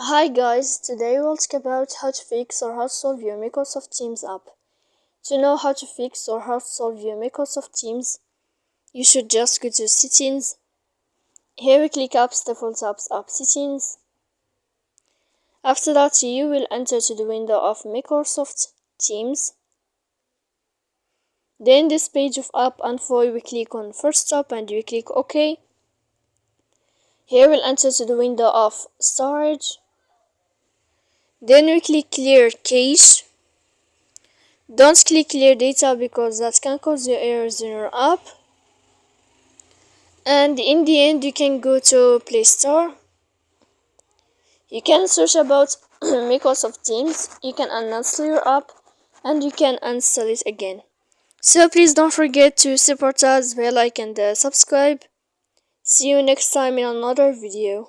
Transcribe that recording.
Hi guys, today we'll talk about how to fix or how to solve your Microsoft Teams app. To know how to fix or how to solve your Microsoft Teams, you should just go to Settings. Here we click Apps, Default Apps, App Settings. After that, you will enter to the window of Microsoft Teams. Then this page of App Info, we click on First Stop and we click OK. Here we'll enter to the window of Storage. Then we click Clear Cache. Don't click Clear Data because that can cause you errors in your app. And in the end, you can go to Play Store. You can search about Microsoft Teams. You can uninstall your app and you can install it again. So please don't forget to support us by like and subscribe. See you next time in another video.